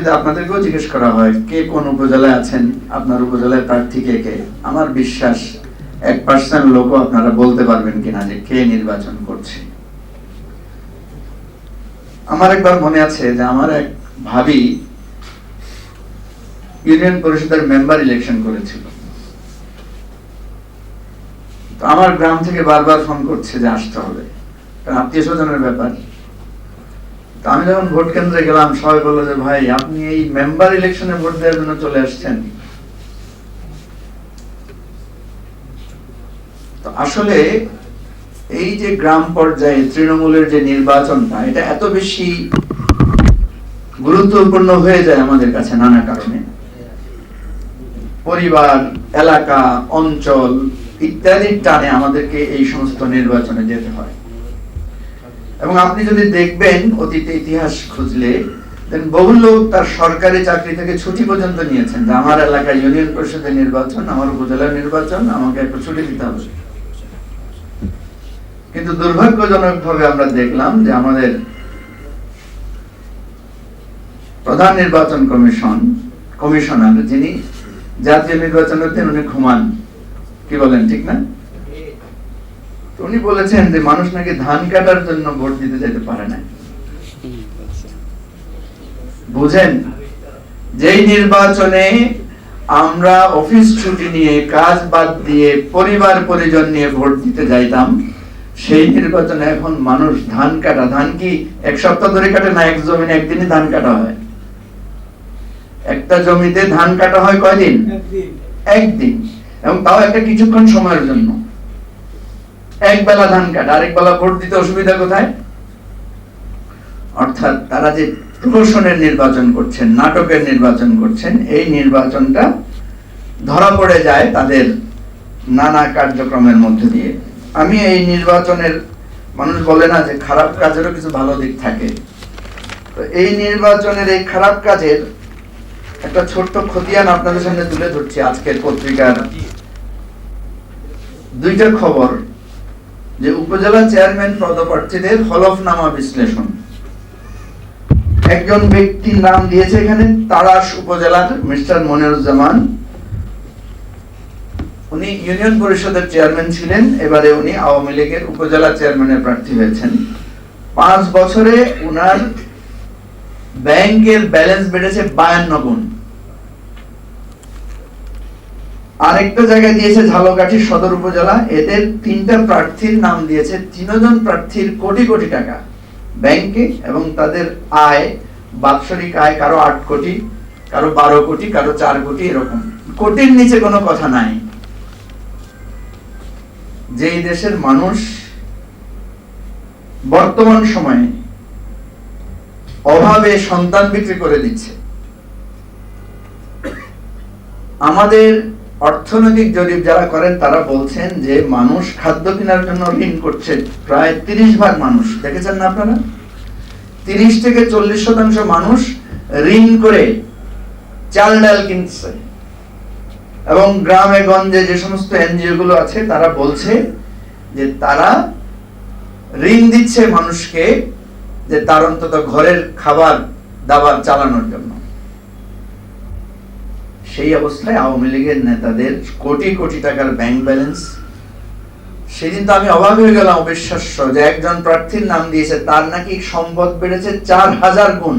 যদি আপনাদেরকেও জিজ্ঞেস করা হয় কে কোন উপজেলায় আছেন, আপনার উপজেলায় প্রার্থী কে কে, আমার বিশ্বাস 1% লোকও আপনারা বলতে পারবেন কিনা যে কে নির্বাচন করছে। আমার একবার মনে আছে যে আমার এক ভাবি ইউনিয়ন পরিষদের মেম্বার ইলেকশন করেছিল। তো আমার গ্রাম থেকে বারবার ফোন করছে যে আসতে হবে, কারণ আত্মীয় স্বজনের ব্যাপার। তো আমি যখন ভোট কেন্দ্রে গেলাম, সবাই বললো যে ভাই আপনি এই মেম্বার ইলেকশনে ভোট দেওয়ার জন্য চলে আসছেন। তো আসলে এই যে গ্রাম পর্যায়ে তৃণমূলের যে নির্বাচনটা, এটা এত বেশি গুরুত্বপূর্ণ হয়ে যায় আমাদের কাছে নানা কারণে। পরিবার, এলাকা, অঞ্চল ইত্যাদির টানে আমাদেরকে এই সমস্ত নির্বাচনে যেতে হয়। এবং আপনি যদি দেখবেন অতীতে ইতিহাস খুঁজলে, বহু লোক তার সরকারি চাকরি থেকে ছুটি পর্যন্ত নিয়েছেন যে আমার এলাকায় ইউনিয়ন পরিষদের নির্বাচন, আমার উপজেলার নির্বাচন, আমাকে একটা ছুটি দিতে হবে। কিন্তু দুর্ভাগ্যজনক ভাবে আমরা দেখলাম যে আমাদের প্রধান নির্বাচন কমিশনার যিনি জাতীয় নির্বাচন করতেন, উনি ঘুমান। কি বলেন, ঠিক না? উনি বলেছেন যে মানুষ নাকি ধান কাটার জন্য ভোট দিতে যেতে পারে না। বুঝেন, যেই নির্বাচনে আমরা অফিস ছুটি নিয়ে, কাজ বাদ দিয়ে, পরিবার পরিজন নিয়ে ভোট দিতে যাইতাম, সেই নির্বাচনে এখন মানুষ ধান কাটা, ধান কি এক সপ্তাহ ধরে কাটে না, এক জমিনে একদিনই ধান কাটা হয়। একটা জমিতে ধান কাটা হয় কয়দিন? একদিন, এবং তাও একটা কিছুক্ষণ সময়ের জন্য। এক বেলা ধান কাটা, আরেক বেলা ভোট দিতে অসুবিধা কোথায়? অর্থাৎ তারা যে প্রহসনের নির্বাচন করছেন, নাটকের নির্বাচন করছেন, এই নির্বাচনটা ধরা পড়ে যায় তাদের নানা কার্যক্রমের মধ্যে দিয়ে। আমি এই নির্বাচনের, মানুষ বলে না যে খারাপ কাজেরও কিছু ভালো দিক থাকে, তো এই নির্বাচনের এই খারাপ কাজের একটা ছোট্ট খতিয়ান আপনাদের সামনে তুলে ধরছি। আজকের পত্রিকার দুইটা খবর, যে উপজেলা চেয়ারম্যান পদপ্রার্থীদের হলফনামা বিশ্লেষণ। একজন ব্যক্তির নাম দিয়েছে এখানে তাড়াশ উপজেলার মিস্টার মনিরুজ্জামান। উনি ইউনিয়ন পরিষদের চেয়ারম্যান ছিলেন, এবারে উনি আওয়ামী লীগের উপজেলা চেয়ারম্যানের প্রার্থী হয়েছেন। 5 বছরে উনার ব্যাংকের ব্যালেন্স বেড়েছে 52 গুণ। আরেকটা জায়গায় দিয়েছে ঝালকাঠি সদর উপজেলা, এদের 3টা প্রার্থীর নাম দিয়েছে, 3 জন প্রার্থীর কোটি কোটি টাকা ব্যাংকে, এবং তাদের আয়, বাৎসরিক আয় কারো 8 কোটি, কারো 12 কোটি, কারো 4 কোটি, এরকম। কোটির নিচে কোনো কথা নাই। যেই দেশের মানুষ বর্তমান সময়ে অভাবে সন্তান বিক্রি করে দিচ্ছে, আমাদের অর্থনৈতিক জরিপ যারা করেন তারা বলছেন যে মানুষ খাদ্য কেনার জন্য ঋণ করছে। প্রায় 30 ভাগ মানুষ, দেখেছেন না আপনারা? 30 থেকে 40% মানুষ ঋণ করে চাল ডাল কিনছে। এবং গ্রামে গঞ্জে যে সমস্ত এনজিও গুলো আছে তারা বলছে যে তারা ঋণ দিচ্ছে মানুষকে, যে তার অন্তত ঘরের খাবার দাবার চালানোর জন্য। সেই অবস্থায় আওয়ামী লীগের নেতাদের কোটি কোটি টাকার ব্যাংক ব্যালেন্স। সেদিন তো আমি অবাক হয়ে গেলাম, অবিশ্বাস্য যে একজন প্রার্থীর নাম দিয়েছে, তার নাকি সম্পদ বেড়েছে 4000 গুণ।